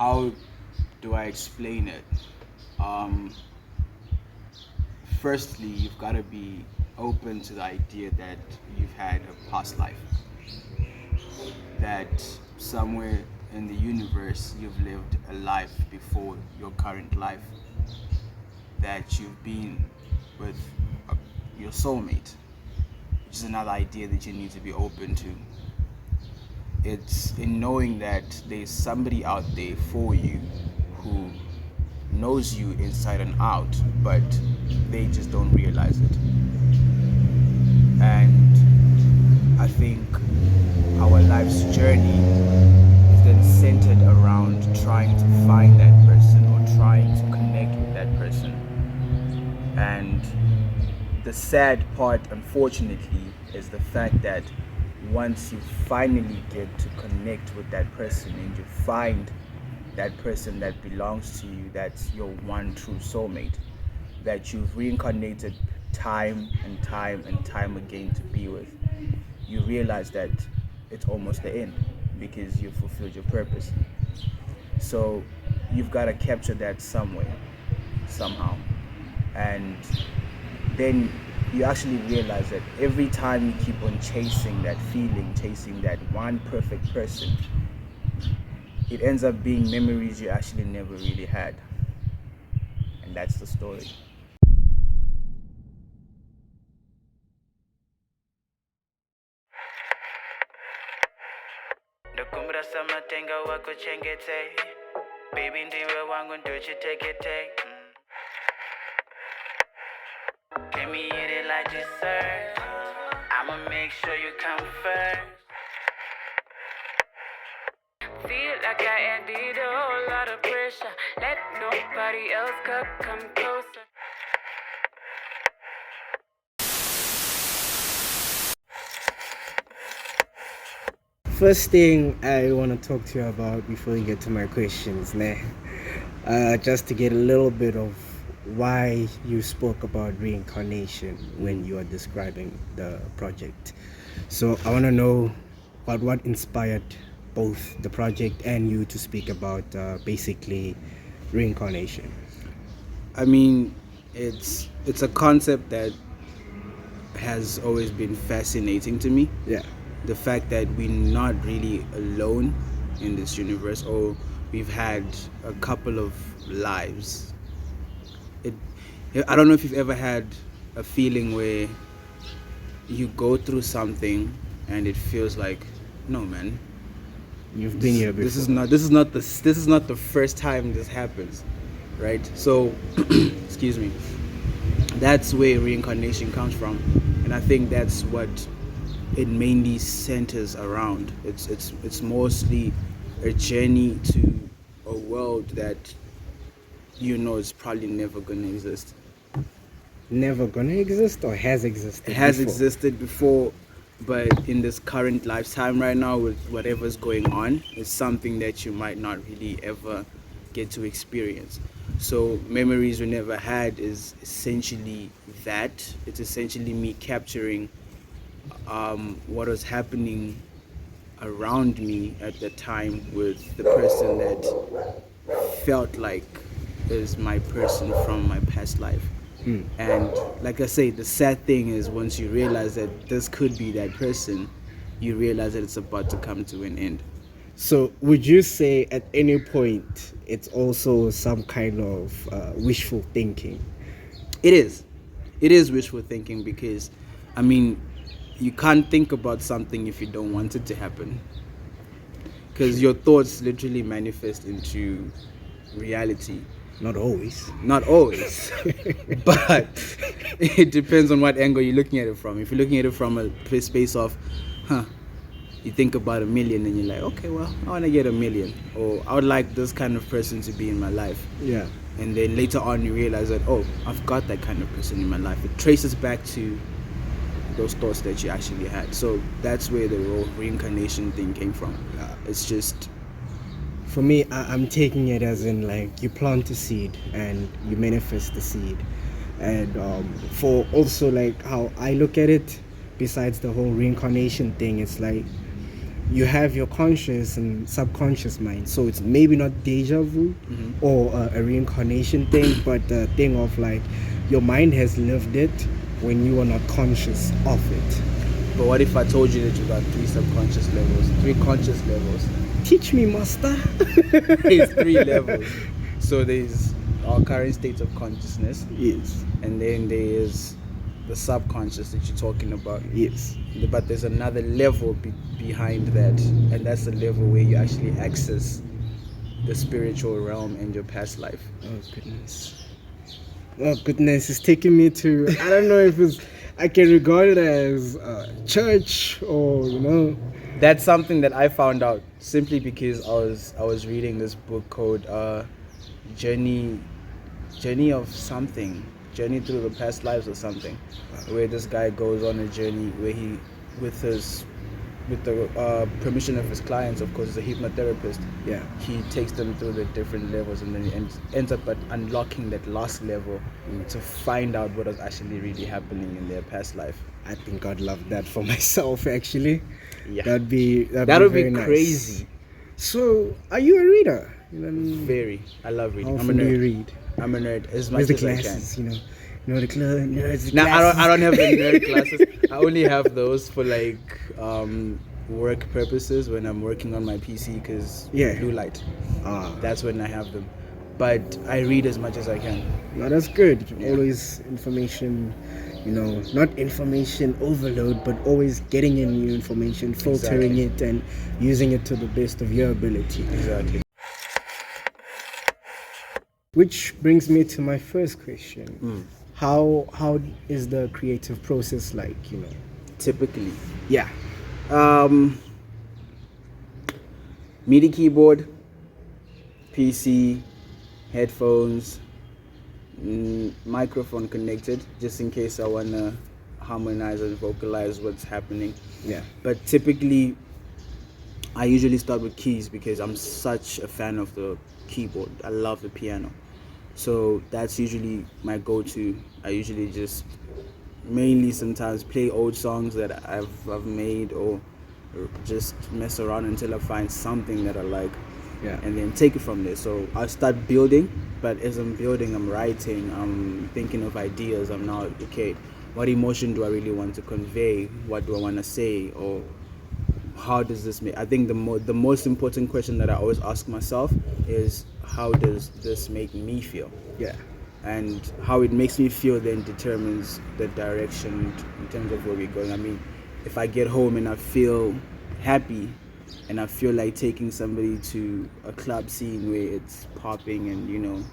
how do I explain it? Um, Firstly, you've got to be open to the idea that you've had a past life, that somewhere in the universe you've lived a life before your current life, that you've been with a, your soulmate, which is another idea that you need to be open to. It's in knowing that there's somebody out there for you who knows you inside and out, but they just don't realize it. And I think our life's journey is then centered around trying to find that person or trying to connect with that person. And the sad part, unfortunately, is the fact that once you finally get to connect with that person and you find that person that belongs to you, that's your one true soulmate, that you've reincarnated time and time and time again to be with, you realize that it's almost the end because you've fulfilled your purpose. So you've got to capture that somewhere, somehow. And then you actually realize that every time you keep on chasing that feeling, chasing that one perfect person, it ends up being memories you actually never really had. And that's the story. Ndakumbura samatenga wako chengete baby ndiwe wangu ndochitekete let me hit it like dessert I'ma make sure you come first feel like I ended a whole lot of pressure let nobody else come closer First thing I want to talk to you about before we get to my questions, just to get a little bit of why you spoke about reincarnation when you are describing the project. So I want to know about what inspired both the project and you to speak about basically reincarnation. I mean, it's a concept that has always been fascinating to me. Yeah. The fact that we're not really alone in this universe, or we've had a couple of lives. It, I don't know if you've ever had a feeling where you go through something and it feels like, no man, You've been here before. this is not the first time this happens, right? So, excuse me. That's where reincarnation comes from, and I think that's what it mainly centers around. It's mostly a journey to a world that is probably never gonna exist. Never gonna exist or has existed? It has before? existed before, but in this current lifetime right now with whatever's going on, it's something that you might not really ever get to experience. So memories we never had is essentially that. It's essentially me capturing what was happening around me at the time with the person that felt like is my person from my past life. And like I say, the sad thing is once you realize that this could be that person, you realize that it's about to come to an end. So would you say at any point it's also some kind of wishful thinking? It is wishful thinking because, I mean, you can't think about something if you don't want it to happen, because your thoughts literally manifest into reality. Not always. Not always, but it depends on what angle you're looking at it from. If you're looking at it from a space of, you think about 1,000,000 and you're like, okay, well, I want to get 1,000,000, or I would like this kind of person to be in my life. Yeah. And then later on you realize that, oh, I've got that kind of person in my life. It traces back to those thoughts that you actually had. So that's where the whole reincarnation thing came from. It's just, For me, I'm taking it as in like you plant a seed and you manifest the seed. And for also like how I look at it, besides the whole reincarnation thing, it's like you have your conscious and subconscious mind. So it's maybe not deja vu or a reincarnation thing, but the thing of like your mind has lived it when you are not conscious of it. But what if I told you that you got 3 subconscious levels, 3 conscious levels? Teach me, master. There's 3 levels. So there's our current state of consciousness, Yes. and then there's the subconscious that you're talking about. Yes. But there's another level behind that, and that's the level where you actually access the spiritual realm and your past life. Oh goodness. Oh goodness, it's taking me to, I don't know if I can regard it as church or, you know. That's something that I found out simply because I was reading this book called Journey of something, Journey Through the Past Lives or something, where this guy goes on a journey where he, with the permission of his clients, of course, as a hypnotherapist, Yeah. he takes them through the different levels, and then he ends up at unlocking that last level to find out what was actually really happening in their past life. I think I'd love that for myself actually. Yeah. That'd be Be very nice. crazy. So, are you a reader? You know, Very. I love reading. how I'm a often do you nerd. read? I'm a nerd as Where's much the as I can. glasses? You know the nerds. The No, I don't have the glasses. nerd glasses. I only have those for like work purposes when I'm working on my PC because Yeah. blue light. Ah, That's when I have them. But I read as much as I can. no, that's good. Yeah. Always information. You know, not information overload, but always getting in new information, filtering Exactly. it, and using it to the best of your ability. Exactly. Which brings me to my first question. How is the creative process like, you know? Typically. Yeah. MIDI keyboard, PC, headphones, microphone connected, just in case I want to harmonize and vocalize what's happening. Yeah. But typically, I usually start with keys because I'm such a fan of the keyboard. I love the piano. So that's usually my go-to. I usually just mainly sometimes play old songs that I've made, or just mess around until I find something that I like. Yeah. And then take it from there. So I start building, but as I'm building, I'm writing, I'm thinking of ideas. I'm now, okay, what emotion do I really want to convey? What do I want to say? Or how does this make? I think the most important question that I always ask myself is, how does this make me feel? Yeah. And how it makes me feel then determines the direction in terms of where we're going. I mean, if I get home and I feel happy and I feel like taking somebody to a club scene where it's popping and, you know,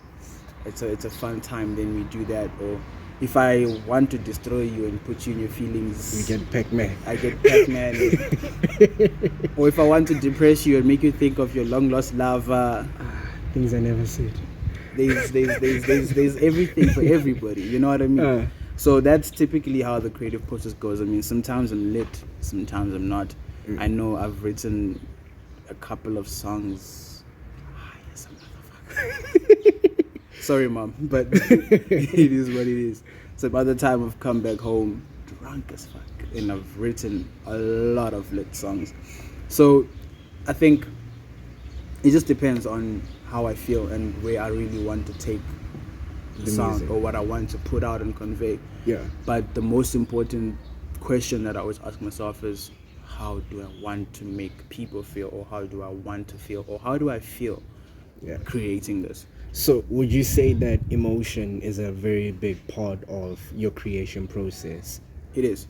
it's a fun time, then we do that. Or if I want to destroy you and put you in your feelings, You get Pac-Man. I get Pac-Man. Or if I want to depress you and make you think of your long lost lover, Things I never said. there's everything for everybody, you know what I mean? So that's typically how the creative process goes. I mean, sometimes I'm lit, sometimes I'm not. I know I've written a couple of songs. Yes, motherfucker. Sorry, mom, but it is what it is. So by the time I've come back home drunk as fuck, and I've written a lot of lit songs. So I think it just depends on how I feel and where I really want to take the song music. or what I want to put out and convey. Yeah. But the most important question that I always ask myself is, how do I want to make people feel, or how do I want to feel, or how do I feel creating this? So would you say that emotion is a very big part of your creation process? It is.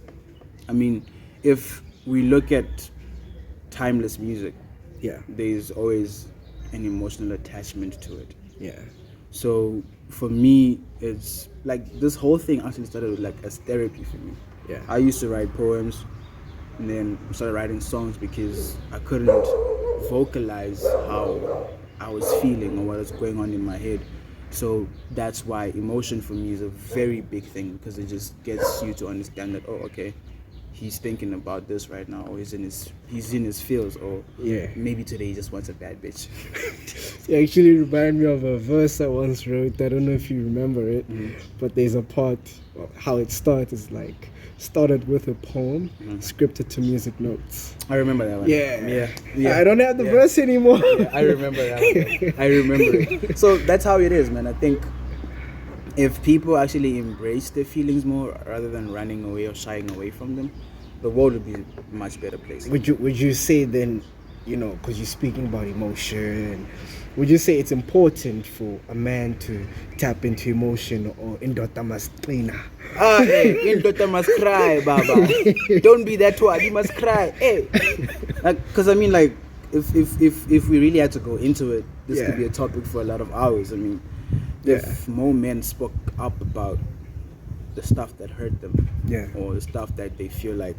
I mean, if we look at timeless music, Yeah. there's always an emotional attachment to it. Yeah. So for me, it's like this whole thing actually started with like as therapy for me. Yeah. I used to write poems, and then started writing songs because I couldn't vocalize how I was feeling or what was going on in my head. So that's why emotion for me is a very big thing, because it just gets you to understand that, oh, okay, he's thinking about this right now, or he's in his feels, or maybe today he just wants a bad bitch. You actually remind me of a verse I once wrote. I don't know if you remember it, but there's a part, how it starts is like, started with a poem scripted to music notes. I remember that one. Yeah. I don't have the verse anymore. Yeah, I remember that one. I remember it. So that's how it is, man. I think if people actually embrace their feelings more rather than running away or shying away from them, the world would be a much better place. Would you say then, because you're speaking about emotion, would you say it's important for a man to tap into emotion, or indoda must clean? Hey, indoda must cry, Baba. Don't be that one. You must cry. Hey, because I mean, like, if we really had to go into it, this could be a topic for a lot of hours. I mean, if more men spoke up about the stuff that hurt them, or the stuff that they feel like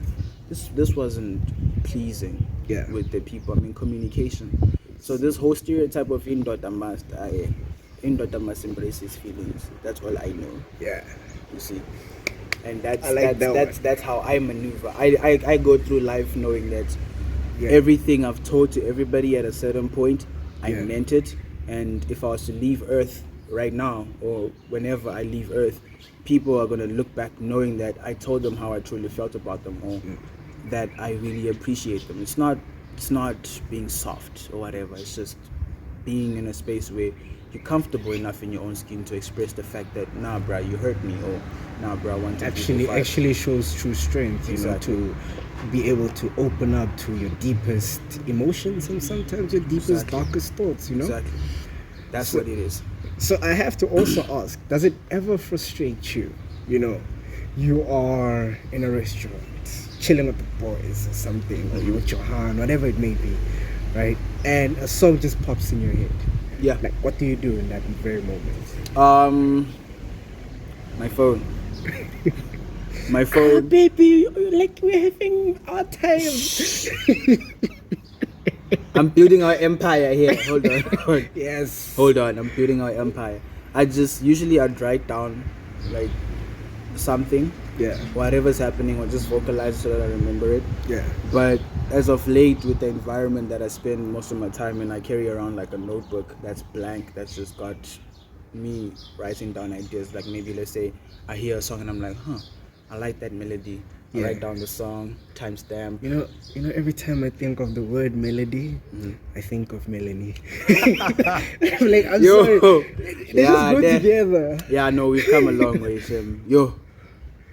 this wasn't pleasing with the people. I mean, communication. So this whole stereotype of indoda must embrace his feelings. That's all I know. Yeah, you see, and that's how I maneuver. I go through life knowing that everything I've told to everybody at a certain point, I meant it. And if I was to leave Earth right now, or whenever I leave Earth, people are gonna look back knowing that I told them how I truly felt about them, or that I really appreciate them. It's not being soft or whatever. It's just being in a space where you're comfortable enough in your own skin to express the fact that, nah, bruh, you hurt me, or nah, bruh, I want to actually shows true strength, to be able to open up to your deepest emotions and sometimes your deepest, darkest thoughts. Exactly. That's what it is. So I have to also ask, does it ever frustrate you? You are in a restaurant, chilling with the boys or something, or you with your hand, whatever it may be, right? And a song just pops in your head. Yeah. Like, what do you do in that very moment? My phone. My phone. Baby, like, we're having our time. I'm building our empire here. Hold on. Yes. Hold on. I'm building our empire. I'd write down like something. Yeah. Whatever's happening, or just vocalize so that I remember it. Yeah. But as of late, with the environment that I spend most of my time in, I carry around like a notebook that's blank, that's just got me writing down ideas. Like, maybe let's say I hear a song and I'm like, I like that melody. I write down the song, timestamp. Every time I think of the word melody, I think of Melanie. Like, I'm sorry. They just go together. Yeah, no, we've come a long way, Tim.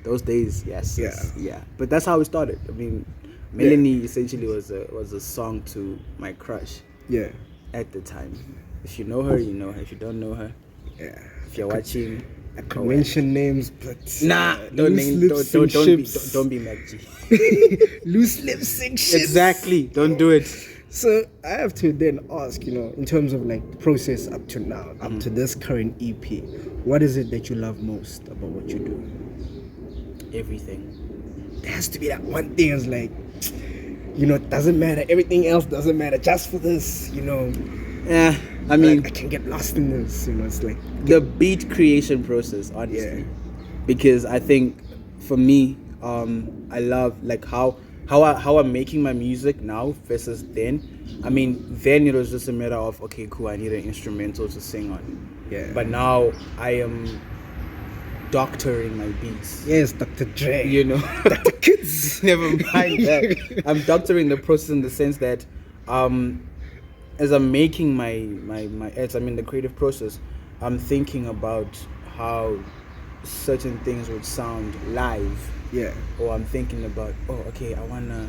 Those days, yes. Yeah. But that's how it started. I mean, Melanie essentially was a song to my crush. Yeah. At the time. If you know her, you know her. If you don't know her, if you're watching, I could mention names, but don't be Mac G. Loose lips and shit. Exactly. Don't do it. So I have to then ask, in terms of like the process up to now, up to this current EP, what is it that you love most about what you do? Everything. There has to be that one thing. It's like, it doesn't matter. Everything else doesn't matter. Just for this, Yeah, I mean, I can get lost in this. It's like the beat creation process, honestly. Yeah. Because I think for me, I love like how I'm making my music now versus then. I mean, then it was just a matter of, okay, cool, I need an instrumental to sing on. Yeah. But now I am doctoring my beats. Yes, Dr. Dre. Dr. Kids. Never mind that. I'm doctoring the process in the sense that, as I'm making my ads, I'm in the creative process, I'm thinking about how certain things would sound live. Yeah. Or I'm thinking about, I wanna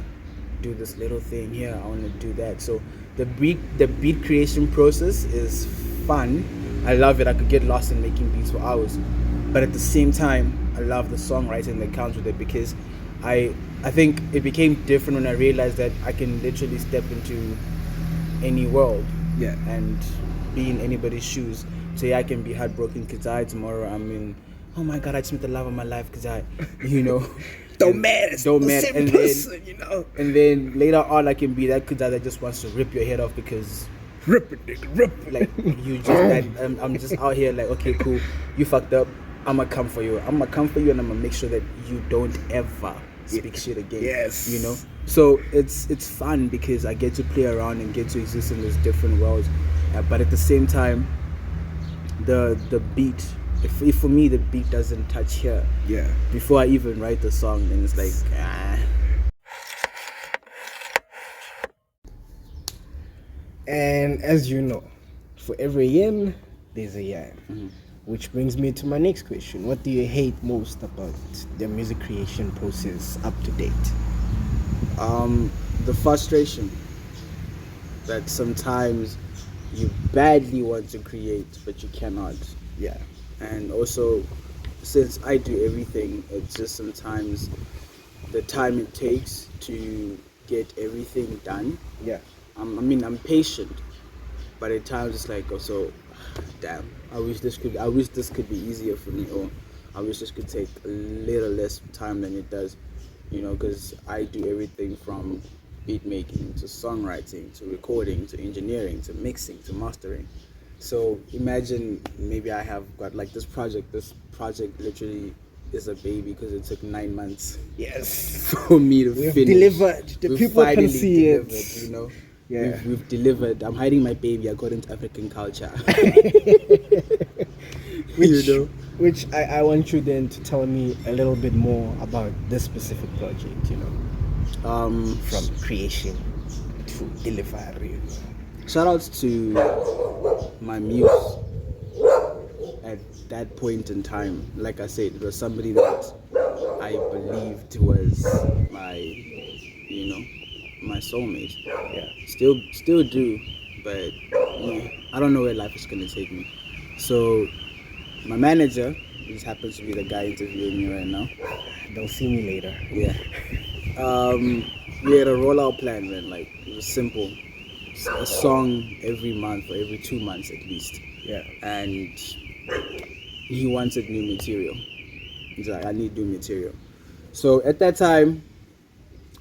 do this little thing here, I wanna do that. So the beat creation process is fun. I love it. I could get lost in making beats for hours. But at the same time, I love the songwriting that comes with it, because I think it became different when I realized that I can literally step into any world and be in anybody's shoes. Say I can be heartbroken because tomorrow I'm in, oh my God, I just met the love of my life because don't matter. And person, and then later on I can be that kid that just wants to rip your head off because rip it. Like, you just I'm just out here like, okay, cool, you fucked up, I'ma come for you, and I'ma make sure that you don't ever speak shit again. Yes. So it's fun because I get to play around and get to exist in these different worlds, but at the same time, the beat if for me the beat doesn't touch here, Yeah. before I even write the song, then it's like, And as you know, for every yin, there's a yang. Which brings me to my next question. What do you hate most about the music creation process up to date? the frustration that sometimes you badly want to create, but you cannot. Yeah. And also, since I do everything, it's just sometimes the time it takes to get everything done. Yeah. I'm patient, but at times it's like, also, damn, I wish this could be easier for me, or I wish this could take a little less time than it does, because I do everything from beat making to songwriting to recording to engineering to mixing to mastering. So imagine maybe I have got like this project literally is a baby because it took 9 months Yes. for me to We've finish. delivered. The We've people can finally see delivered, it. Yeah. We've delivered. I'm hiding my baby according to African culture. Which I want you then to tell me a little bit more about this specific project, from creation to delivery. Shout outs to my muse at that point in time. Like I said, it was somebody that I believed was my soulmate. Yeah. Still do, but I don't know where life is gonna take me. So my manager, this happens to be the guy interviewing me right now. They'll see me later. Yeah. We had a rollout plan, man. Like, it was simple. A song every month or every 2 months at least. Yeah. And he wanted new material. He's like, I need new material. So at that time,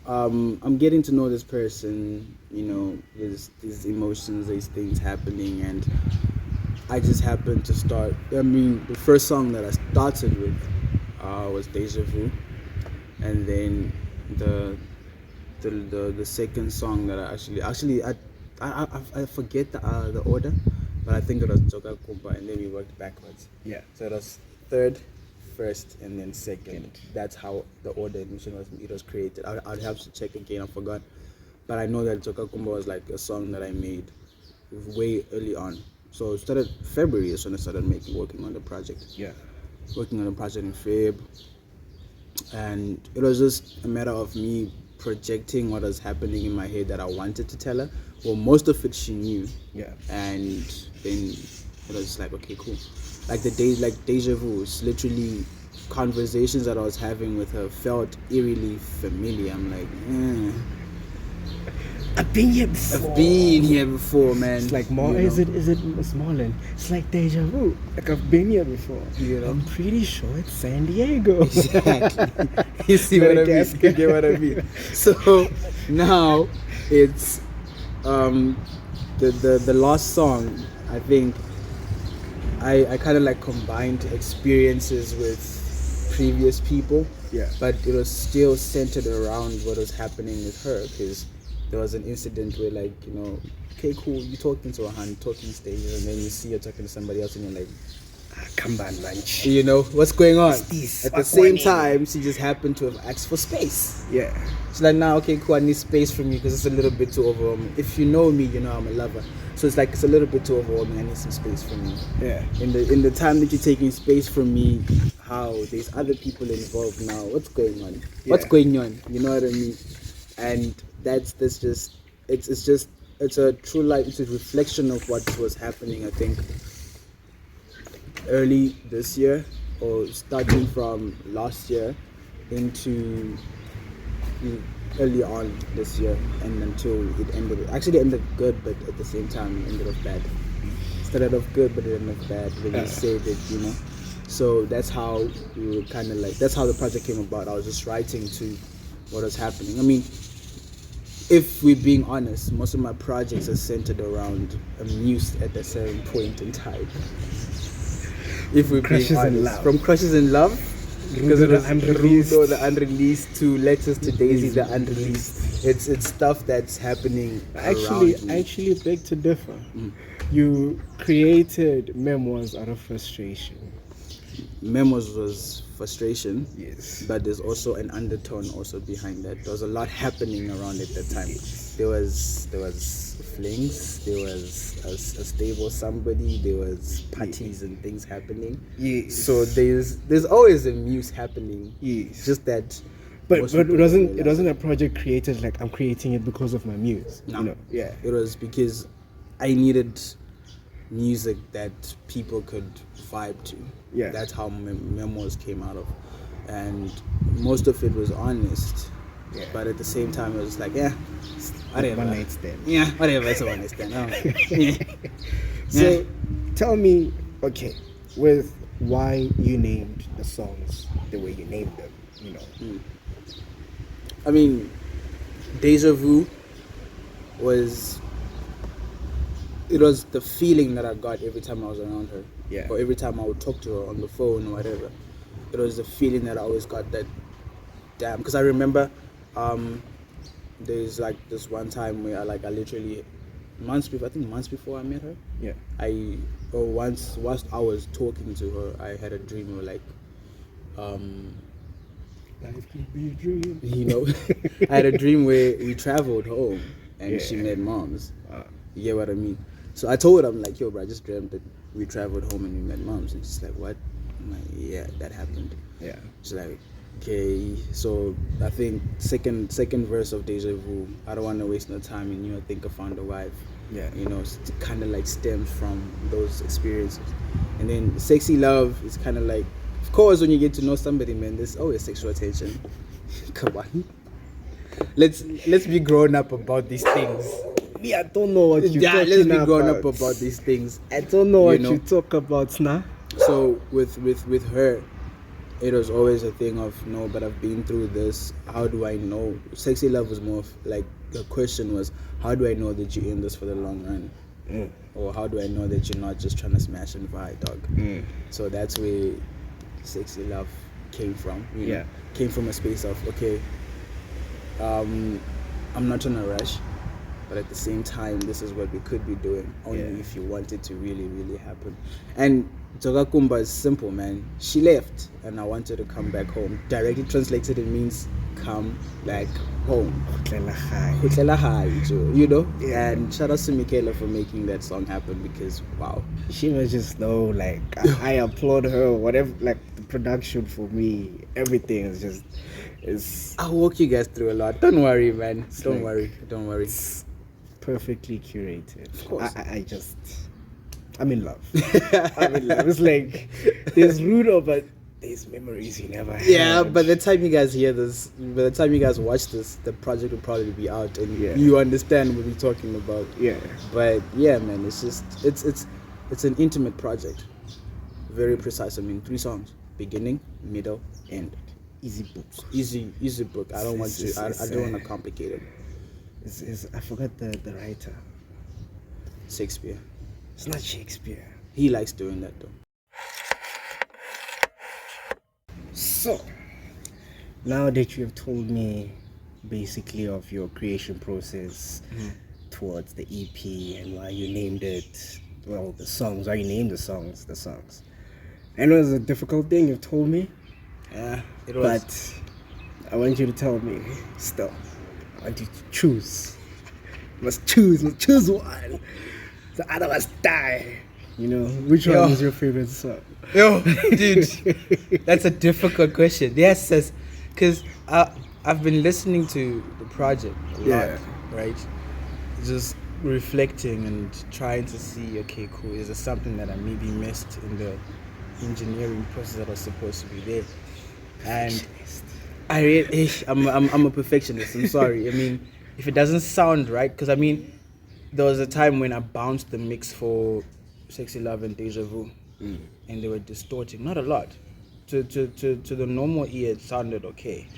I'm getting to know this person, there's these emotions, these things happening, and I just happened to start. The first song that I started with was Deja Vu, and then the second song that I forget the order, but I think it was Joka Kumpa, and then we worked backwards. Yeah. So it was third, first, and then second. That's how the order was created. I'd have to check again. I forgot, but I know that Joka Kumpa was like a song that I made way early on. So it started February is when I started working on the project. Yeah. Working on the project in Feb, and it was just a matter of me projecting what was happening in my head that I wanted to tell her. Well, most of it she knew. Yeah. And then it was just like, okay, cool. Like Deja Vu, it's literally conversations that I was having with her felt eerily familiar. I'm like, I've been here before. I've been here before, man. It's like is it Miss Marlin? It's like Deja Vu. Like I've been here before. I'm pretty sure it's San Diego. Exactly. You see what I mean? You get what I mean? So now it's the last song. I think I kind of like combined experiences with previous people. Yeah. But it was still centered around what was happening with her, because there was an incident where, like, okay, cool, you talking to a hand, talking stages, and then you see her talking to somebody else, and you're like, come on, man. What's going on? At the same morning? time, she just happened to have asked for space. Yeah. She's like, nah, okay, cool, I need space from you because it's a little bit too overwhelming. If you know me, you know I'm a lover. So it's like, it's a little bit too overwhelming, I need some space from you. Yeah. In the time that you're taking space from me, how there's other people involved now, what's going on? What's going on? You know what I mean? And it's a true life, it's a reflection of what was happening, I think, early this year, or starting from last year into early on this year, and until it ended. Actually, it ended good, but at the same time, it ended off bad. Started off good, but it ended off bad. When you say it, So that's how we were kind of like. That's how the project came about. I was just writing to what was happening. I mean, if we're being honest, most of my projects are centered around a muse at a certain point in time. If we're being honest, from Crushes in Love, because it was Rudo, the unreleased, to Letters to Daisy, the unreleased. It's stuff that's happening around me. I actually beg to differ. You created memoirs out of frustration. Memos was frustration. Yes. But there's also an undertone also behind that. There was a lot happening around at that time. There was flings, there was a stable somebody, there was parties and things happening. Yes. So there's always a muse happening. Yes. Just that. But most it people wasn't don't it wasn't a project created like I'm creating it because of my muse. No. You know? Yeah. It was because I needed music that people could vibe to. Yeah. That's how Memos came out of. And most of it was honest. Yeah. But at the same time, it was like, yeah, whatever. One night stand. Yeah, whatever. It's a one night stand. Oh. Yeah. So tell me, okay, with why you named the songs the way you named them, you know. I mean, Deja Vu was the feeling that I got every time I was around her. Yeah. Or every time I would talk to her on the phone or whatever. It was the feeling that I always got that, damn. Because I remember there's like this one time where I literally, months before I met her, Yeah. once whilst I was talking to her, I had a dream where Life could be a dream. you know, I had a dream where we traveled home and she Yeah. met moms. You get what I mean? So I told her, I'm like, yo, bro, I just dreamt that we traveled home and we met moms. And she's like, what? I'm like, yeah, that happened. Yeah. She's like, okay. So I think second verse of Deja Vu, I don't want to waste no time in you. I think I found a wife. Yeah. You know, it kind of like stems from those experiences. And then Sexy Love is kind of like, of course, when you get to know somebody, man, there's always sexual attention. Come on. Let's be grown up about these things. Me, I don't know what you're talking let's be about. grown up about these things. I don't know what know. you talk about now. So with her, it was always a thing of, no, but I've been through this. How do I know? Sexy Love was more of like, the question was, how do I know that you're in this for the long run? Or how do I know that you're not just trying to smash and vibe, dog? So that's where Sexy Love came from. You know? Yeah. Came from a space of, okay, I'm not trying to rush, but at the same time, this is what we could be doing, only if you want it to really, really happen. And Togakumba is simple, man. She left, and I wanted to come back home. Directly translated, it means come back home. Kutlela hai, you know? Yeah. And shout out to Michaela for making that song happen, because, wow. She must just know, like, I applaud her, whatever, like, the production for me, everything is just, I'll walk you guys through a lot. Don't worry, man. Don't like- worry. perfectly curated. Of course. I'm in love. I'm in love. It's like, there's Rudo, but there's memories you never had. Yeah, by the time you guys hear this, by the time you guys watch this, the project will probably be out, and you understand what we're talking about. Yeah. But yeah, man, it's just it's an intimate project, very precise. I mean, 3 songs: beginning, middle, end. Easy books. Easy book. I don't want to. I don't want to complicate it. I forgot the writer. Shakespeare. It's not Shakespeare. He likes doing that though. So, now that you have told me basically of your creation process towards the EP and why you named it, well, the songs, why you named the songs. I know it's a difficult thing you've told me, Yeah, it was. but I want you to tell me still. I want you to choose. Must choose one. So otherwise die. You know, which Yo. one is your favorite song? Yo, dude, that's a difficult question. Yes, because I've been listening to the project a lot, Yeah. right? Just reflecting and trying to see, okay, cool, is there something that I maybe missed in the engineering process that was supposed to be there? And I'm a perfectionist. I'm sorry. I mean, if it doesn't sound right, because I mean, there was a time when I bounced the mix for Sexy Love and Deja Vu, and they were distorting, not a lot. To the normal ear, it sounded okay,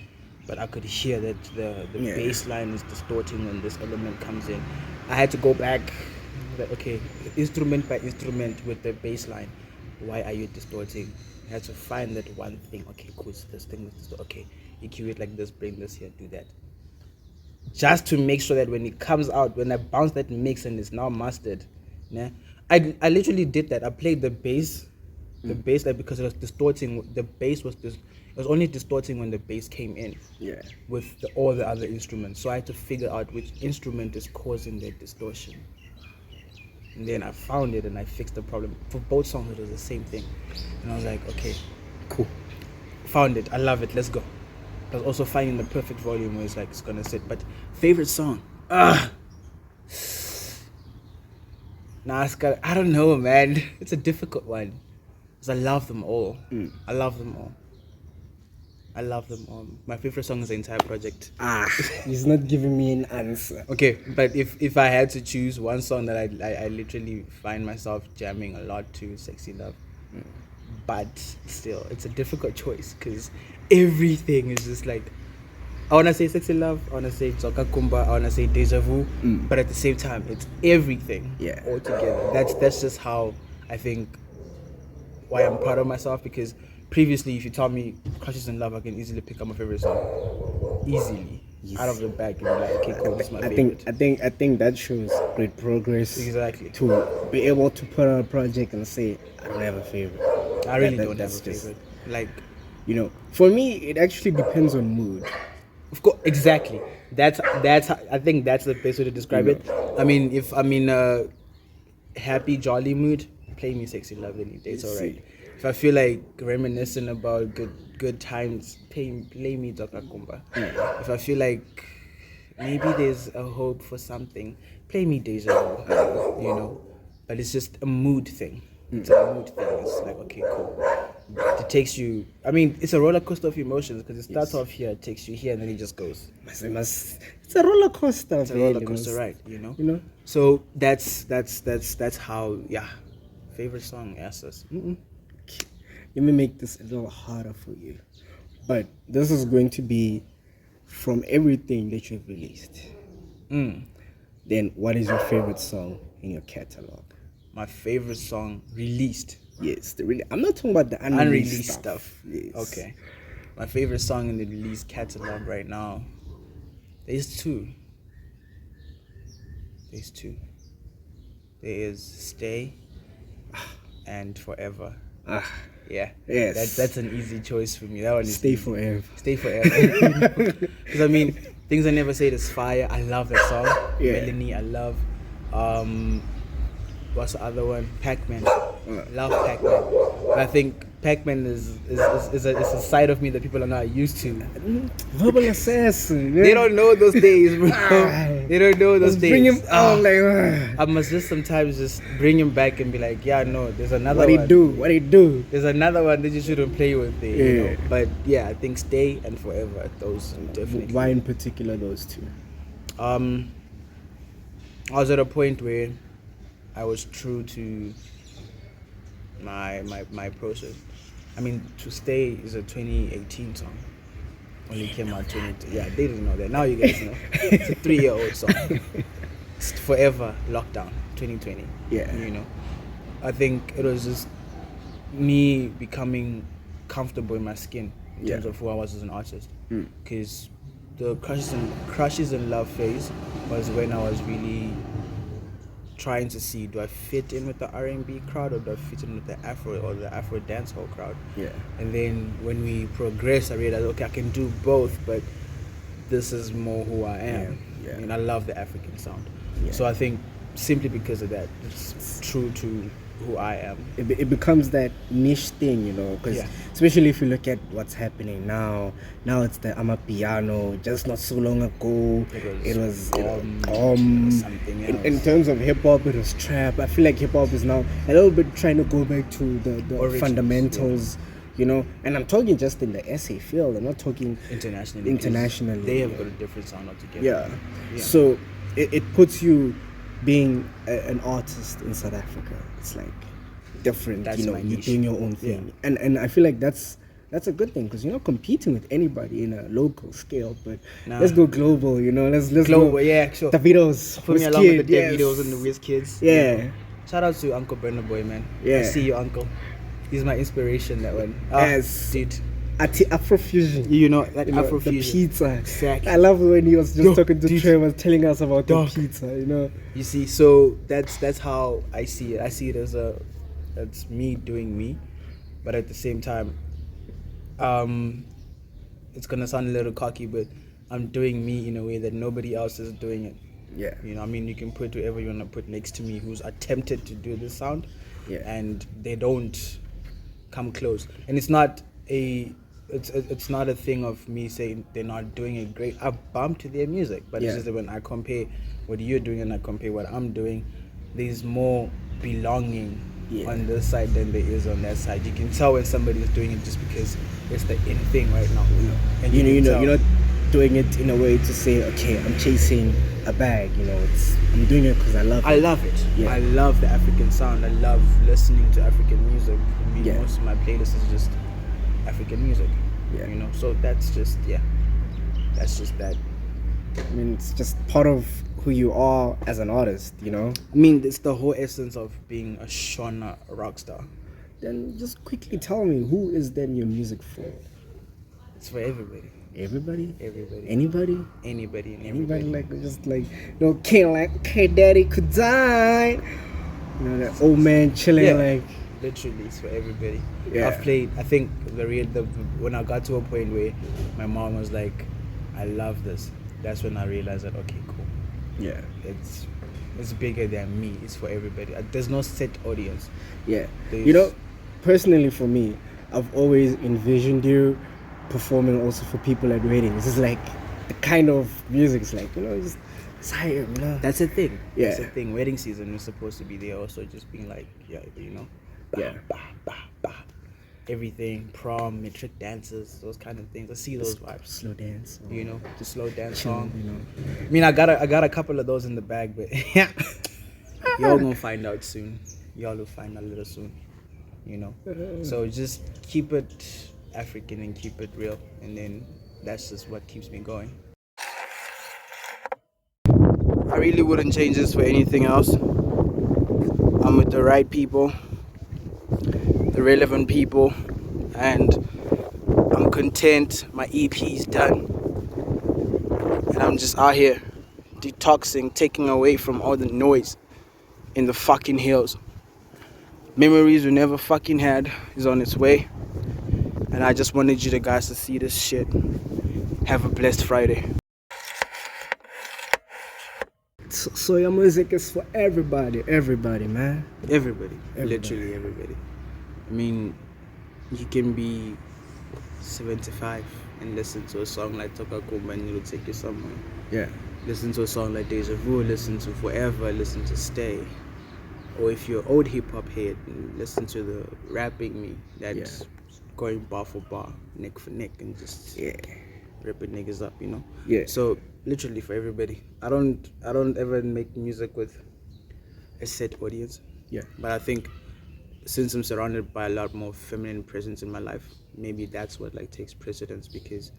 but I could hear that the bass line is distorting when this element comes in. I had to go back, like, okay, instrument by instrument with the bass line. Why are you distorting? I had to find that one thing. Okay, cool. So this thing is okay. EQ it like this, bring this here, do that. Just to make sure that when it comes out, when I bounce that mix and it's now mastered, I literally did that. I played the bass The bass, like, because it was distorting, the bass was it was only distorting when the bass came in Yeah. with all the other instruments. So I had to figure out which instrument is causing the distortion. And then I found it and I fixed the problem. For both songs, it was the same thing. And I was like, okay, Cool. found it. I love it. Let's go. I was also finding the perfect volume where it's like it's gonna sit. But favorite song? Nah, I don't know, man. It's a difficult one. Because I love them all. I love them all. I love them all. My favorite song is the entire project. He's not giving me an answer. Okay, but if I had to choose one song that I literally find myself jamming a lot to, Sexy Love. But still, it's a difficult choice because everything is just like, I want to say Sexy Love, I want to say Zoka Kumba, I want to say Deja Vu, but at the same time, it's everything all together. That's just how I think why I'm proud of myself, because previously, if you tell me Crushes in Love, I can easily pick up my favorite song. Easily. Yes. Out of the bag and be like, okay, cool, this is my I favorite. think that shows great progress. Exactly. To be able to put out a project and say, I don't have a favorite. I really don't have that's a just- favorite. Like, For me, it actually depends on mood. of course, exactly. That's I think that's the best way to describe it. I mean, if I'm in a happy, jolly mood, play me Sexy Love any day. It's alright. If I feel like reminiscing about good times, play me Doka Kumba. If I feel like maybe there's a hope for something, play me Deja Vu. But it's just a mood thing. It's a mood thing. It's like, okay, cool. It takes you. I mean, it's a roller coaster of emotions because it starts off here, it takes you here, and then it just goes. It's a roller coaster. It's a roller coaster ride, So that's how, favorite song, Asses. Let me make this a little harder for you. But this is going to be from everything that you've released. Then what is your favorite song in your catalog? My favorite song released. Yes, I'm not talking about the unreleased stuff. Yes. Okay. My favorite song in the release catalog right now. There's two. There is Stay and Forever. Yeah. Yes. That's an easy choice for me. That one is Stay easy. Forever. Stay Forever. Because I mean, Things I Never Said is fire. I love that song. Yeah. Melanie, I love. What's the other one? Pac-Man. Love Pac-Man. But I think Pac-Man is a side of me that people are not used to. Verbal assassin. They don't know those days, bro. They don't know those days. Bring him on, like. I must just sometimes just bring him back and be like, yeah, no, there's another What one. he do? There's another one that you shouldn't play with there, Yeah. But yeah, I think Stay and Forever, those definitely. Why in particular those two? I was at a point where I was true to my process. I mean, To Stay is a 2018 song. Only came out 20. Yeah, they didn't know that. Now you guys know. It's a 3-year-old song. It's Forever, Lockdown, 2020. Yeah. I think it was just me becoming comfortable in my skin in terms of who I was as an artist. Because the crushes and love phase was when I was really trying to see, do I fit in with the R&B crowd or do I fit in with the Afro or the Afro dancehall crowd? Yeah. And then when we progressed, I realized, okay, I can do both, but this is more who I am. Yeah. And I love the African sound. Yeah. So I think simply because of that, it's true to who I am. It becomes that niche thing, because especially if you look at what's happening now it's the Amapiano. Just not so long ago, it was something else. in terms of hip hop, it was trap. I feel like hip hop is now a little bit trying to go back to the Origins, fundamentals. And I'm talking just in the SA field. I'm not talking Internationally. They have got a different sound altogether. Yeah. So it puts you being an artist in South Africa. It's like different. That's my you're niche. doing your own thing, and I feel like that's a good thing because you're not competing with anybody in a local scale. But let's go global. Let's Global, go. yeah, sure. Davido's, Put me along with the Davidos and the Wizkids. Yeah. Shout out to Uncle Burna Boy, man. Yeah. I see you, Uncle. He's my inspiration, that one. Yes. Dude. Afrofusion. That The Afrofusion. pizza. Exactly. I love when he was just talking to dude. Trevor, telling us about Dog. the pizza. You see, so that's how I see it. I see it as it's me doing me, but at the same time, it's gonna sound a little cocky, but I'm doing me in a way that nobody else is doing it. Yeah. You know, I mean, you can put whoever you want to put next to me who's attempted to do this sound, Yeah. and they don't come close. And it's not a thing of me saying they're not doing it great. I bump to their music, but Yeah. it's just that when I compare what you're doing and I compare what I'm doing, there's more belonging Yeah. on this side than there is on that side. You can tell when somebody is doing it just because it's the in thing right now. And You know, can tell. you're not doing it in a way to say, okay, I'm chasing a bag. You know, I'm doing it because I love it. I love it. Yeah. I love the African sound. I love listening to African music. I mean, Yeah. most of my playlist is just African music. Yeah. You know, so that's just that. I mean, it's just part of who you are as an artist. You know. I mean, it's the whole essence of being a Shona rock star. Then just quickly tell me, who is then your music for? It's for everybody. Everybody? Everybody. Anybody? Anybody and Anybody everybody. just can't okay, daddy could die. You know, that old man chilling Yeah. Literally, it's for everybody. Yeah. I've played. I think when I got to a point where my mom was like, "I love this," that's when I realized that okay, cool. Yeah. It's bigger than me. It's for everybody. There's no set audience. Yeah. There's- You know, personally for me, I've always envisioned you performing also for people at weddings. It's like the kind of music is like, you know, just tired, you know. That's a thing. Yeah. That's a thing. Wedding season is supposed to be there also, just being like, yeah, you know, bah, Yeah. bah, bah, bah. Everything, prom, metric dances, those kind of things. I see those vibes. Slow dance. You know, the slow dance Chill, song. you know. I mean, I got a couple of those in the bag, but y'all gonna find out soon. Y'all will find out a little soon. You know, so just keep it African and keep it real, and then that's just what keeps me going. I really wouldn't change this for anything else. I'm with the right people, the relevant people, and I'm content. My EP's done, and I'm just out here detoxing, taking away from all the noise in the fucking hills. Memories we never fucking had is on its way, and I just wanted you guys to see this shit. Have a blessed Friday. So your music is for everybody, man. Everybody, Everybody. literally everybody. I mean, you can be 75 and listen to a song like Toka Kumba and it'll take you somewhere. Yeah. Listen to a song like Deja Vu, listen to Forever, listen to Stay. Or if you're old hip hop head, listen to the rapping me that's going bar for bar, neck for neck, and just ripping niggas up, you know. Yeah. So literally for everybody. I don't ever make music with a set audience. Yeah. But I think since I'm surrounded by a lot more feminine presence in my life, maybe that's what like takes precedence, because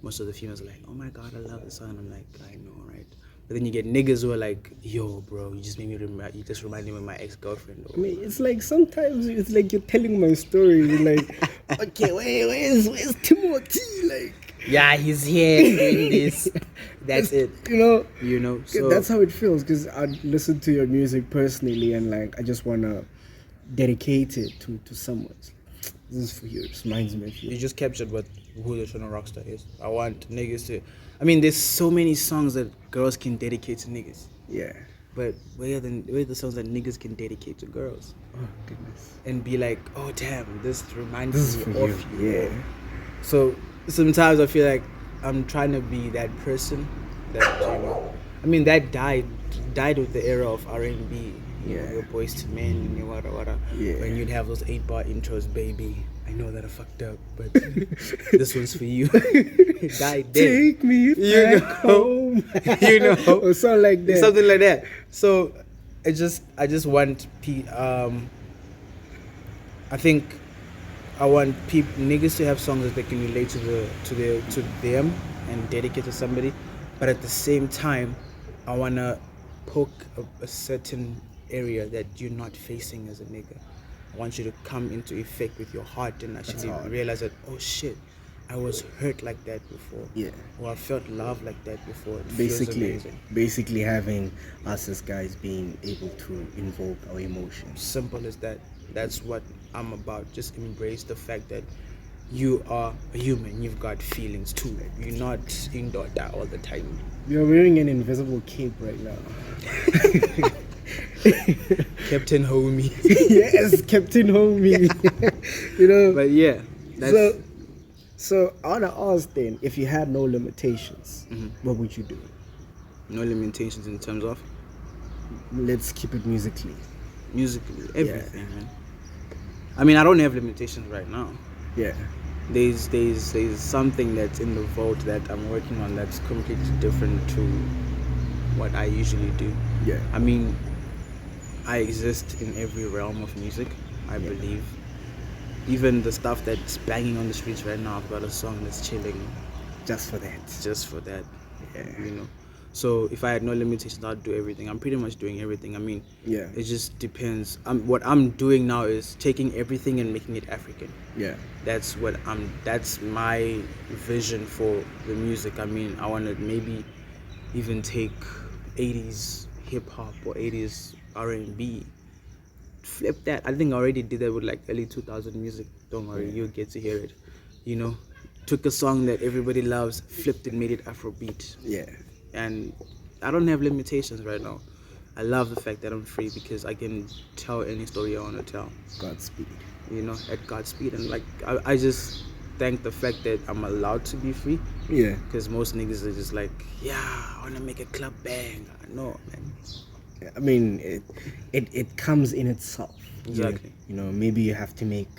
most of the females are like, oh my god, I love this song. I'm like, I know, right? But then you get niggas who are like, yo, bro, you just made me remember. You just reminded me of my ex-girlfriend. I mean, it's like sometimes it's like you're telling my story. You're like, okay, where's Timothy? Like, yeah, he's here doing this. That's it. You know, So that's how it feels, because I listen to your music personally and like I just wanna dedicate it to someone. This is for you. It reminds me of you. you just captured who the Toronto Rockstar is. I want niggas to. I mean, there's so many songs that girls can dedicate to niggas. Yeah. But where are the songs that niggas can dedicate to girls? Oh goodness. And be like, oh damn, this reminds This is me for of you. Yeah. So sometimes I feel like I'm trying to be that person that, you know, I mean, that died with the era of R&B. You know, your Boys to Men and your wada. Yeah. When you'd have those 8-bar intros, baby. I know that I fucked up, but this one's for you. It died dead. Take me You back know. home. You know. Or something like that. Something like that. So I just want I think I want niggas to have songs that they can relate to them and dedicate to somebody, but at the same time I wanna poke a certain area that you're not facing as a nigga. I want you to come into effect with your heart and actually realize that, oh shit, I was hurt like that before. Yeah. Or I felt love like that before. It feels amazing. Basically having us as guys being able to invoke our emotions. Simple as that. That's what I'm about. Just embrace the fact that you are a human. You've got feelings too. You're not in Dota all the time. You're wearing an invisible cape right now. Captain Homie. Yes, Captain Homie. You know. But yeah, that's So I wanna ask then, if you had no limitations, what would you do? no limitations in terms of Let's keep it musically. musically, everything, man. I mean, I don't have limitations right now. Yeah. There's something that's in the vault that I'm working on that's completely different to what I usually do. Yeah. I mean, I exist in every realm of music, I believe. Even the stuff that's banging on the streets right now, I've got a song that's chilling Just for that. just for that. Yeah. You know. So if I had no limitations, I'd do everything. I'm pretty much doing everything. I mean, Yeah. it just depends. What I'm doing now is taking everything and making it African. Yeah. That's my vision for the music. I mean, I want to maybe even take 80s hip hop or 80s R&B, flip that. I think I already did that with like early 2000 music. Don't worry, you'll get to hear it. You know, took a song that everybody loves, flipped it, made it Afrobeat. Yeah. And I don't have limitations right now. I love the fact that I'm free because I can tell any story I want to tell, Godspeed. you know, at God's speed. And like, I just thank the fact that I'm allowed to be free, Yeah. because most niggas are just like, yeah, I want to make a club bang. No, man. I mean, it comes in itself. Exactly. You know, maybe you have to make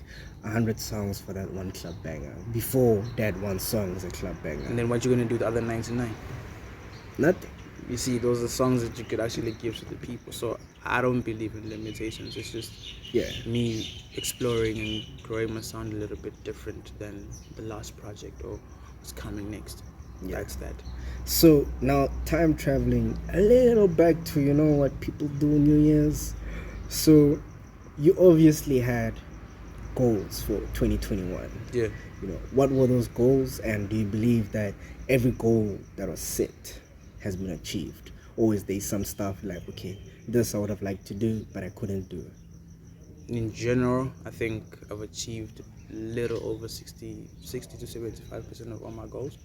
100 songs for that one club banger before that one song is a club banger. And then what you gonna do with the other 99? Nothing. You see, those are songs that you could actually give to the people. So I don't believe in limitations. It's just Yeah. me exploring and growing my sound a little bit different than the last project or what's coming next. Yeah. That's that. So now time traveling a little back to, you know, what people do in New Year's. So you obviously had goals for 2021. Yeah. You know, what were those goals, and do you believe that every goal that was set has been achieved, or is there some stuff like, okay, this I would have liked to do but I couldn't do it? In general, I think I've achieved a little over 60 to 75% of all my goals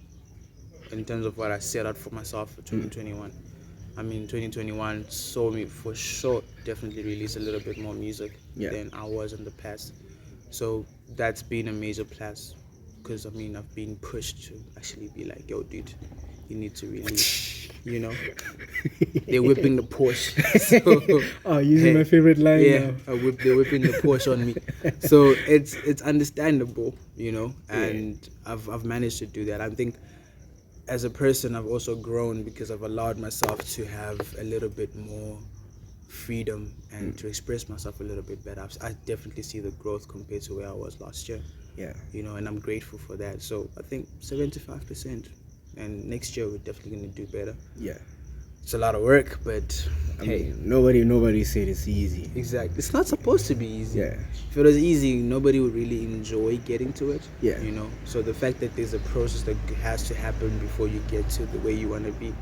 in terms of what I set out for myself for 2021. I mean, 2021 saw me for sure definitely release a little bit more music than I was in the past. So that's been a major plus, because I mean, I've been pushed to actually be like, yo, dude, you need to release, you know? They're whipping the Porsche. So, Using my favorite line yeah, now. they're whipping the Porsche on me. So it's understandable, you know, and I've managed to do that. I think as a person, I've also grown because I've allowed myself to have a little bit more freedom and to express myself a little bit better. I definitely see the growth compared to where I was last year. Yeah. You know, and I'm grateful for that. So I think 75%, and next year we're definitely going to do better. Yeah. It's a lot of work, but I hey, mean, nobody said it's easy. exactly. It's not supposed to be easy. Yeah. If it was easy, nobody would really enjoy getting to it. Yeah. You know, so the fact that there's a process that has to happen before you get to the way you want to be,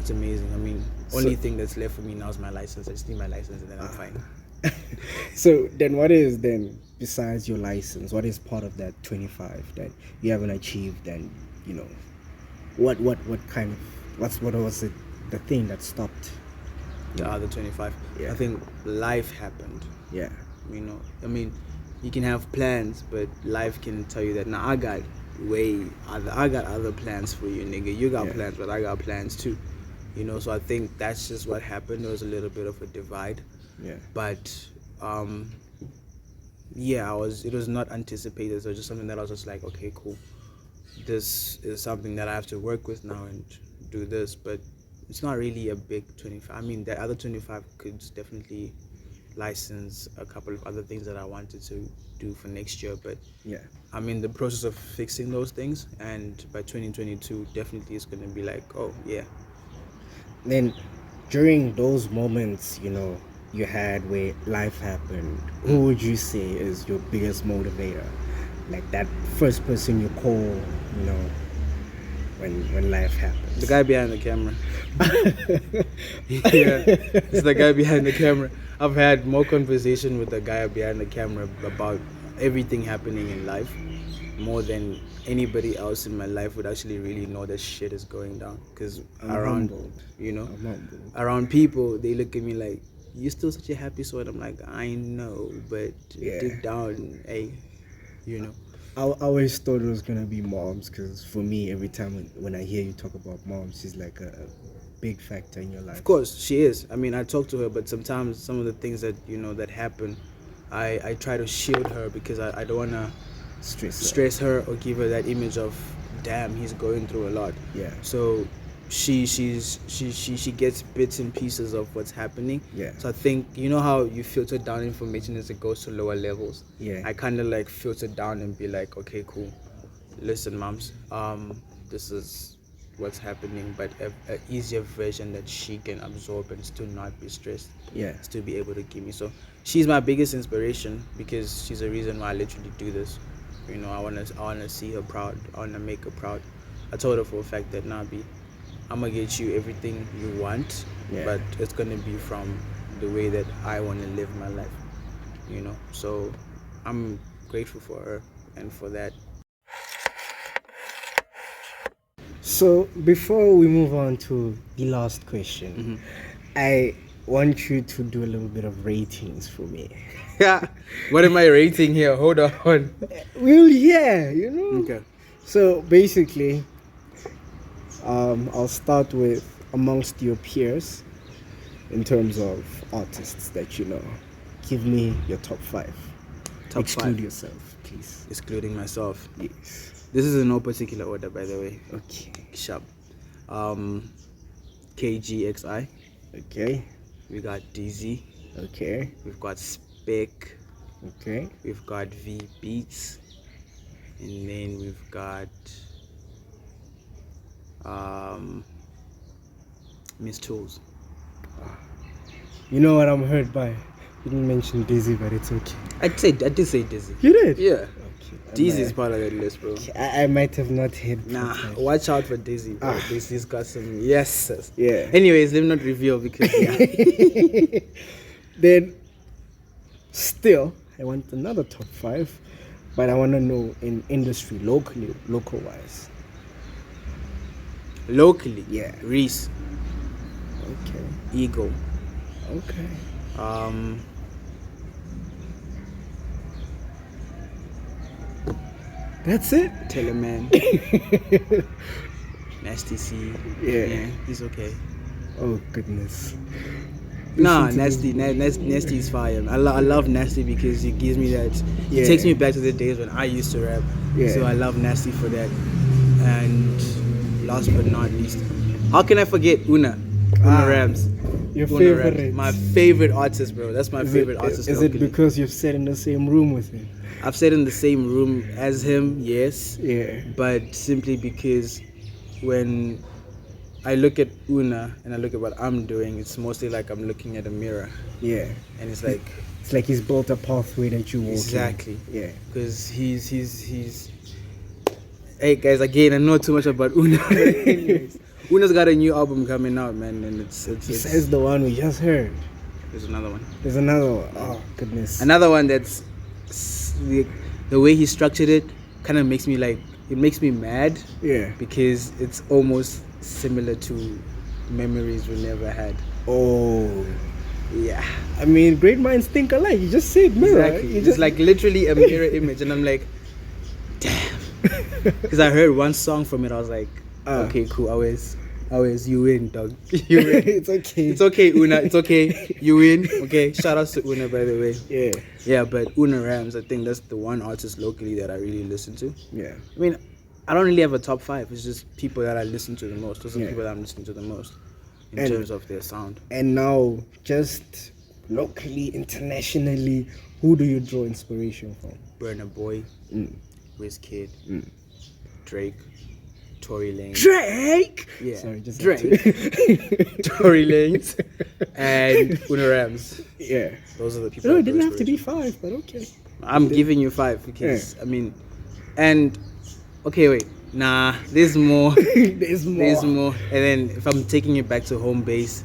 it's amazing. I mean, only thing that's left for me now is my license. I just need my license and then I'm fine. So then what is then, besides your license, what is part of that 25 that you haven't achieved? And you know, what kind of, what was it, the thing that stopped? The other 25. Yeah. I think life happened. Yeah. You know, I mean, you can have plans, but life can tell you that, now I got other plans for you, nigga. You got plans, but I got plans too. You know, so I think that's just what happened. There was a little bit of a divide. Yeah. But yeah, it was not anticipated. So just something that I was just like, okay, cool. This is something that I have to work with now and do this, but it's not really a big 25. I mean, that other 25 could definitely license a couple of other things that I wanted to do for next year, but Yeah. I'm in the process of fixing those things, and by 2022 definitely it's going to be like, oh yeah. Then during those moments, you know, you had where life happened, who would you say is your biggest motivator? Like that first person you call, you know, when life happens? The guy behind the camera. Yeah, it's the guy behind the camera. I've had more conversation with the guy behind the camera about everything happening in life, more than anybody else in my life would actually really know that shit is going down. Because around, you know, around people, they look at me like, you're still such a happy soul. I'm like, I know, but deep down, hey, you know. I always thought it was gonna be moms, because for me, every time when I hear you talk about moms, she's like a big factor in your life. Of course, she is. I mean, I talk to her, but sometimes some of the things that, you know, that happen, I try to shield her because I don't want to stress her or give her that image of, damn, he's going through a lot. Yeah. So she gets bits and pieces of what's happening. Yeah. So I think, you know how you filter down information as it goes to lower levels. Yeah. I kind of like filter down and be like, okay, cool. Listen, moms, this is what's happening, but a easier version that she can absorb and still not be stressed. Yeah. Still be able to give me. So she's my biggest inspiration because she's the reason why I literally do this. You know, I wanna see her proud. I wanna make her proud. I told her for a fact that Nabi, I'm gonna get you everything you want, but it's gonna be from the way that I wanna live my life. You know, so I'm grateful for her and for that. So before we move on to the last question, I want you to do a little bit of ratings for me. Yeah. What am I rating here? Hold on. Well, yeah, you know. Okay. So basically, I'll start with amongst your peers in terms of artists that you know. Give me your top 5. Exclude 5. yourself, please. Excluding myself. Yes. This is in no particular order, by the way. Okay. Sharp. KGXI. Okay. We got DZ. Okay. We've got Spec. Okay. We've got V Beats. And then we've got Miss Tools. You know what I'm hurt by? You didn't mention Dizzy, but it's okay. I did say Dizzy. You did? Yeah. Okay. Dizzy is part of that list, bro. I might have not hit. Nah, watch out for Dizzy, bro. Dizzy's got some yeses. Yeah. Anyways, let me not reveal because Then, still, I want another top 5, but I want to know in industry, local wise. Locally, Yeah. Reese, Okay. Ego, Okay. That's it? Teleman, Nasty C. Yeah. He's okay. Oh, goodness. Nah, Nasty is fire. I love Nasty because he gives me that. He Yeah. takes me back to the days when I used to rap. Yeah. So I love Nasty for that. And last but not least, how can I forget Una Rams? Your Una favorite? Rams. My favorite artist, bro. That's my favorite artist. Is it locally. because you've sat in the same room with him? I've sat in the same room as him, yes. Yeah. But simply because when I look at Una and I look at what I'm doing, it's mostly like I'm looking at a mirror. Yeah. And it's like, It's like he's built a pathway that you walk exactly. in. Yeah. Because he's. Hey guys, again, I know too much about Una. Anyways, Una's got a new album coming out, man, and it's Besides the one we just heard, there's another one. there's another one. Oh, goodness. Another one that's the way he structured it kind of makes me like, it makes me mad Yeah. because it's almost similar to Memories We Never Had. Oh. Yeah, I mean, great minds think alike. You just said mirror. exactly. You It's just like literally a mirror image, and I'm like, damn. Because I heard one song from it, I was like, okay, cool. I was you win, dog. You win. It's okay. It's okay, Una. It's okay. You win. Okay. Shout out to Una, by the way. Yeah. Yeah, but Una Rams, I think that's the one artist locally that I really listen to. Yeah. I mean, I don't really have a top 5. It's just people that I listen to the most. Those are Yeah. people that I'm listening to the most in And- terms of their sound. And now, just locally, internationally, who do you draw inspiration from? Burna Boy, Mm. Wizkid, Drake, Tory Lanez. Drake. Yeah. Sorry, just Drake, Tory Lanez, and Una Rams. Yeah. Those are the people. No, I it draw didn't have to be inspiration. 5, but okay. I'm giving you 5 because I mean, and okay, wait. Nah, there's more. There's more. There's more. And then if I'm taking it back to home base,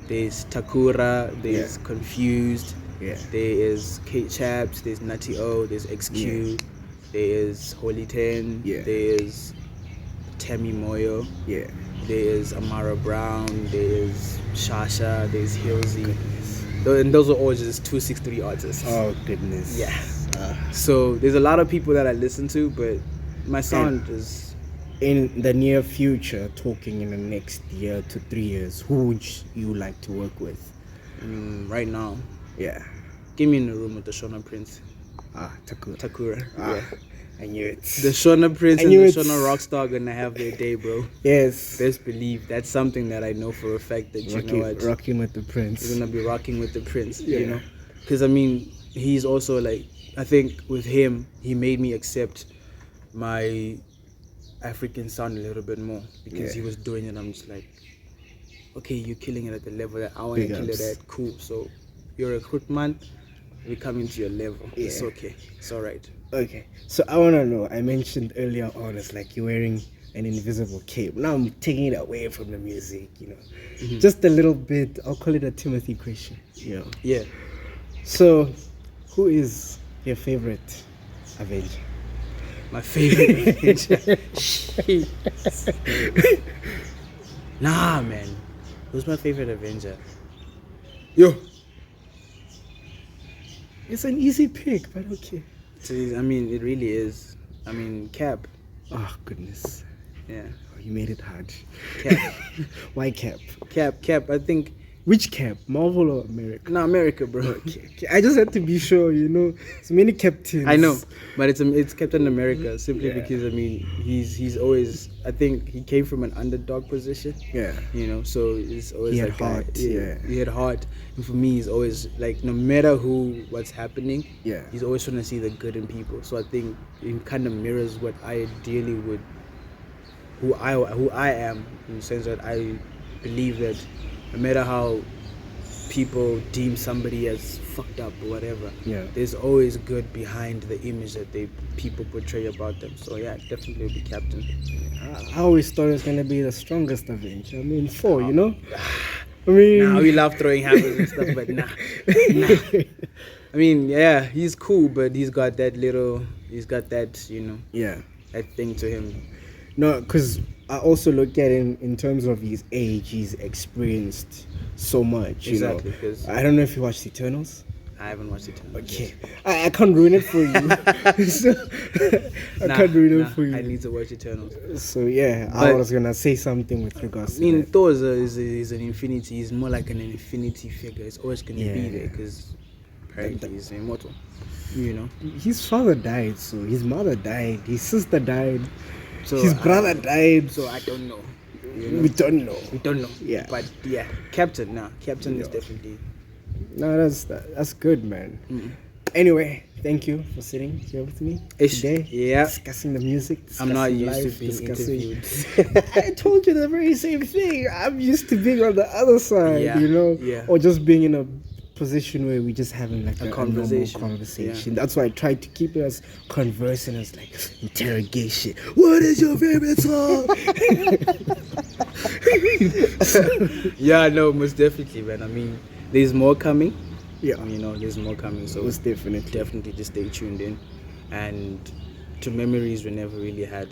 there's Takura, there's Confused, Yeah. there is Kate Chaps, there's Nutty O, there's XQ, there is Holy Ten, Yeah. there is Tammy Moyo, Yeah. there is Amara Brown, there is Shasha, there's Hilsey. And those are all just 263 artists. Oh goodness. Yeah. So there's a lot of people that I listen to, but my sound is In the near future, talking in the next year to 3 years, who would you like to work with? right now. Yeah. Give me in the room with the Shona Prince, Takura. Takura. Ah, Yeah. I knew it. The Shona Prince I and knew the it. Shona Rockstar gonna have their day, bro. Yes. Best believe that's something that I know for a fact that you know what, Rocking with the Prince. you're gonna be rocking with the Prince. You Yeah. know, because I mean, he's also like, I think with him, he made me accept my African sound a little bit more because he was doing it. I'm just like, okay, you're killing it at the level that I want to Big kill it ups. at. Cool. So you're a good man. We coming to your level. It's Yeah. okay. It's all right. Okay, so I want to know, I mentioned earlier on, it's like you're wearing an invisible cape. Now I'm taking it away from the music, you know. Just a little bit, I'll call it a Timothy question, you know. Yeah. So, who is your favorite Avenger? My favorite Avenger. Nah, man. Who's my favorite Avenger? Yo. It's an easy pick, but okay. I mean, it really is. I mean, Cap. Oh, goodness. Yeah. Oh, you made it hard. Cap. Why Cap? Cap. I think. Which Cap? Marvel or America? No, America, bro. Okay. I just had to be sure, you know. So many captains. I know, but it's Captain America simply because I mean he's always, I think he came from an underdog position. Yeah. You know, so it's always He had like heart, yeah. he had heart, and for me, he's always like, no matter what's happening, Yeah. he's always trying to see the good in people. So I think it kind of mirrors what I ideally would, who I am, in the sense that I believe that no matter how people deem somebody as fucked up or whatever, Yeah. there's always good behind the image that people portray about them. So yeah, definitely will be Captain. I always thought it was going to be the strongest Avenger. I mean, 4, you know? I mean... Nah, we love throwing hammers and stuff, but nah. I mean, yeah, he's cool, but he's got that, you know, Yeah. that thing to him. No, because I also look at him in terms of his age. He's experienced so much, you Exactly, know. 'cause- I don't know if you watched Eternals. I haven't watched it. Okay. I can't ruin it for you. So, I can't ruin it for you. I need to watch Eternals. So, yeah, I But- was going to say something with regards I to mean, that. Thor is an infinity. He's more like an infinity figure. It's always going to be Yeah. there because apparently he's immortal. You know. His father died, so his mother died, his sister died, So his brother died. So I don't know. You know? We don't know. We don't know. Yeah. But yeah, Captain. Nah, Captain is definitely. No, that's good, man. Mm. Anyway, thank you for sitting here with me Ish, today. yeah. Discussing the music. I'm not discussing used to life, being discussing- interviewed. I told you the very same thing. I'm used to being on the other side, Yeah, you know, yeah. or just being in a position where we're just having like a conversation, normal conversation. That's why I tried to keep it as conversing as like interrogation. What is your favorite song? Yeah, no, most definitely, man. I mean, there's more coming. Yeah, You know, there's more coming. So most definitely. definitely just stay tuned in. And to memories we never really had.